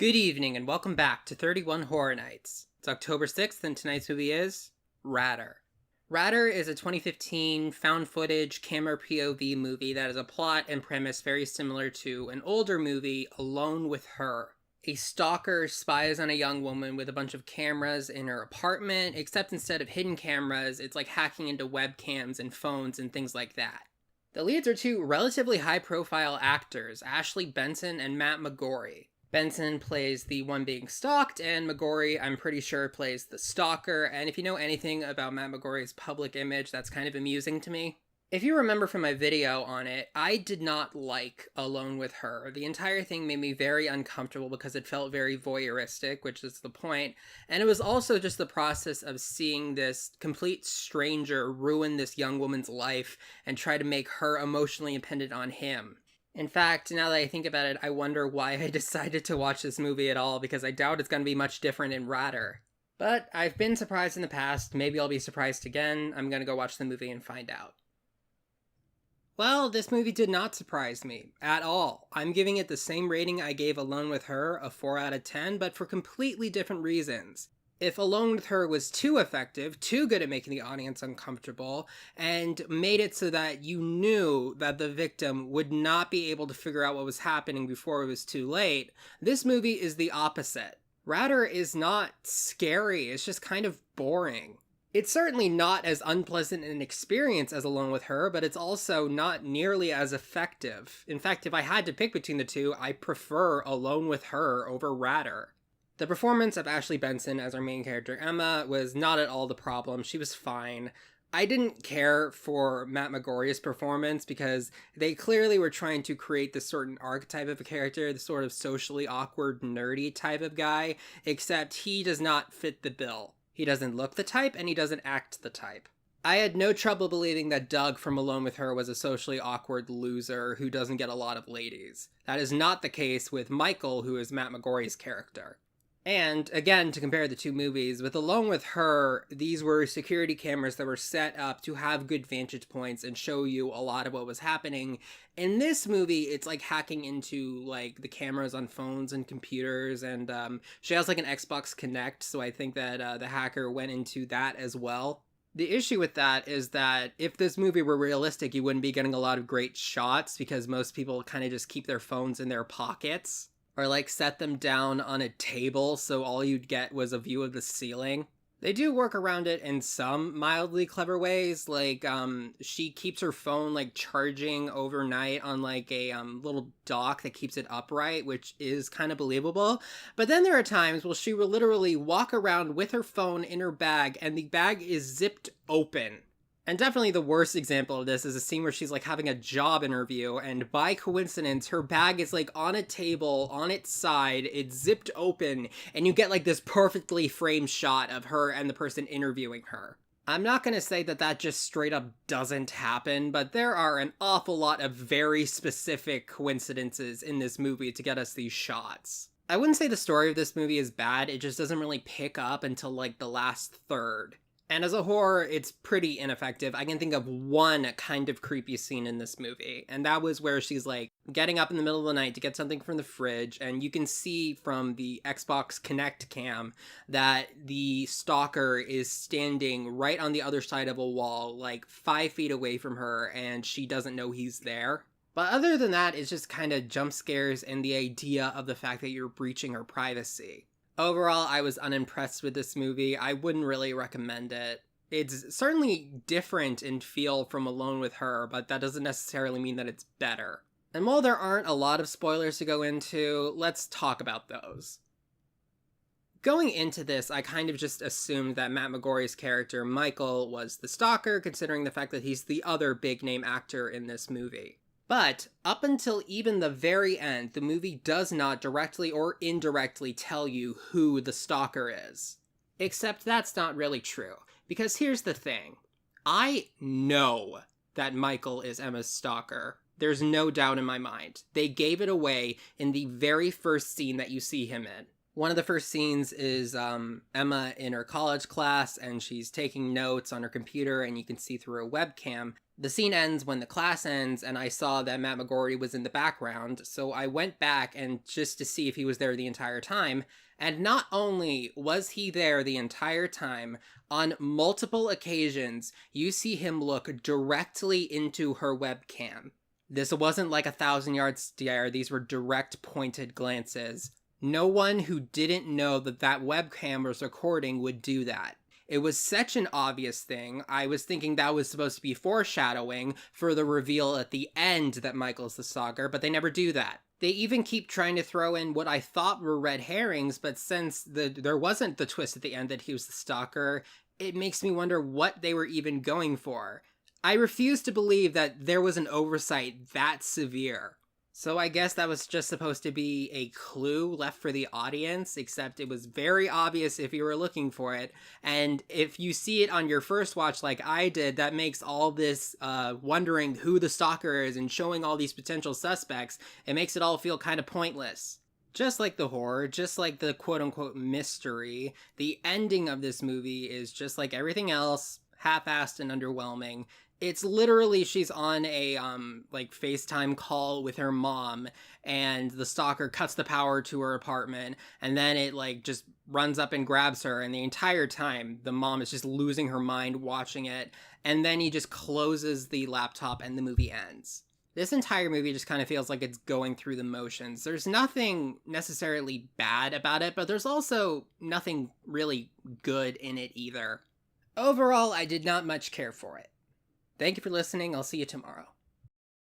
Good evening and welcome back to 31 Horror Nights. It's October 6th and tonight's movie is Ratter. Ratter is a 2015 found footage camera POV movie that has a plot and premise very similar to an older movie, Alone with Her. A stalker spies on a young woman with a bunch of cameras in her apartment, except instead of hidden cameras, it's like hacking into webcams and phones and things like that. The leads are two relatively high-profile actors, Ashley Benson and Matt McGorry. Benson plays the one being stalked, and McGorry, I'm pretty sure, plays the stalker, and if you know anything about Matt McGorry's public image, that's kind of amusing to me. If you remember from my video on it, I did not like Alone with Her. The entire thing made me very uncomfortable because it felt very voyeuristic, which is the point, and it was also just the process of seeing this complete stranger ruin this young woman's life and try to make her emotionally dependent on him. In fact, now that I think about it, I wonder why I decided to watch this movie at all, because I doubt it's going to be much different in Ratter. But I've been surprised in the past, maybe I'll be surprised again. I'm going to go watch the movie and find out. Well, this movie did not surprise me at all. I'm giving it the same rating I gave Alone with Her, a 4 out of 10, but for completely different reasons. If Alone with Her was too effective, too good at making the audience uncomfortable, and made it so that you knew that the victim would not be able to figure out what was happening before it was too late, this movie is the opposite. Ratter is not scary, it's just kind of boring. It's certainly not as unpleasant an experience as Alone with Her, but it's also not nearly as effective. In fact, if I had to pick between the two, I prefer Alone with Her over Ratter. The performance of Ashley Benson as our main character, Emma, was not at all the problem. She was fine. I didn't care for Matt McGorry's performance because they clearly were trying to create this certain archetype of a character, the sort of socially awkward, nerdy type of guy, except he does not fit the bill. He doesn't look the type, and he doesn't act the type. I had no trouble believing that Doug from Alone with Her was a socially awkward loser who doesn't get a lot of ladies. That is not the case with Michael, who is Matt McGorry's character. And, again, to compare the two movies, with Alone with Her, these were security cameras that were set up to have good vantage points and show you a lot of what was happening. In this movie, it's like hacking into, like, the cameras on phones and computers, and she has, like, an Xbox Connect, so I think that the hacker went into that as well. The issue with that is that if this movie were realistic, you wouldn't be getting a lot of great shots, because most people kind of just keep their phones in their pockets. Or like set them down on a table so all you'd get was a view of the ceiling. They do work around it in some mildly clever ways, like she keeps her phone like charging overnight on like a little dock that keeps it upright, which is kind of believable. But then there are times where she will literally walk around with her phone in her bag and the bag is zipped open. And definitely the worst example of this is a scene where she's like having a job interview, and by coincidence, her bag is like on a table, on its side, it's zipped open, and you get like this perfectly framed shot of her and the person interviewing her. I'm not going to say that that just straight up doesn't happen, but there are an awful lot of very specific coincidences in this movie to get us these shots. I wouldn't say the story of this movie is bad, it just doesn't really pick up until like the last third. And as a horror, it's pretty ineffective. I can think of one kind of creepy scene in this movie, and that was where she's like getting up in the middle of the night to get something from the fridge, and you can see from the Xbox Connect cam that the stalker is standing right on the other side of a wall, like 5 feet away from her, and she doesn't know he's there. But other than that, it's just kind of jump scares and the idea of the fact that you're breaching her privacy. Overall, I was unimpressed with this movie. I wouldn't really recommend it. It's certainly different in feel from Alone with Her, but that doesn't necessarily mean that it's better. And while there aren't a lot of spoilers to go into, let's talk about those. Going into this, I kind of just assumed that Matt McGorry's character, Michael, was the stalker, considering the fact that he's the other big-name actor in this movie. But up until even the very end, the movie does not directly or indirectly tell you who the stalker is. Except that's not really true, because here's the thing. I know that Michael is Emma's stalker. There's no doubt in my mind. They gave it away in the very first scene that you see him in. One of the first scenes is Emma in her college class, and she's taking notes on her computer, and you can see through a webcam. The scene ends when the class ends, and I saw that Matt McGorry was in the background, so I went back and just to see if he was there the entire time. And not only was he there the entire time, on multiple occasions, you see him look directly into her webcam. This wasn't like a 1,000-yard stare, these were direct pointed glances. No one who didn't know that that webcam was recording would do that. It was such an obvious thing. I was thinking that was supposed to be foreshadowing for the reveal at the end that Michael's the stalker, but they never do that. They even keep trying to throw in what I thought were red herrings, but since there wasn't the twist at the end that he was the stalker, it makes me wonder what they were even going for. I refuse to believe that there was an oversight that severe. So I guess that was just supposed to be a clue left for the audience, except it was very obvious if you were looking for it. And if you see it on your first watch like I did, that makes all this wondering who the stalker is and showing all these potential suspects, it makes it all feel kind of pointless. Just like the horror, just like the quote-unquote mystery, the ending of this movie is just like everything else, half-assed and underwhelming. It's literally she's on a like FaceTime call with her mom, and the stalker cuts the power to her apartment, and then it like just runs up and grabs her, and the entire time the mom is just losing her mind watching it, and then he just closes the laptop and the movie ends. This entire movie just kind of feels like it's going through the motions. There's nothing necessarily bad about it, but there's also nothing really good in it either. Overall, I did not much care for it. Thank you for listening. I'll see you tomorrow.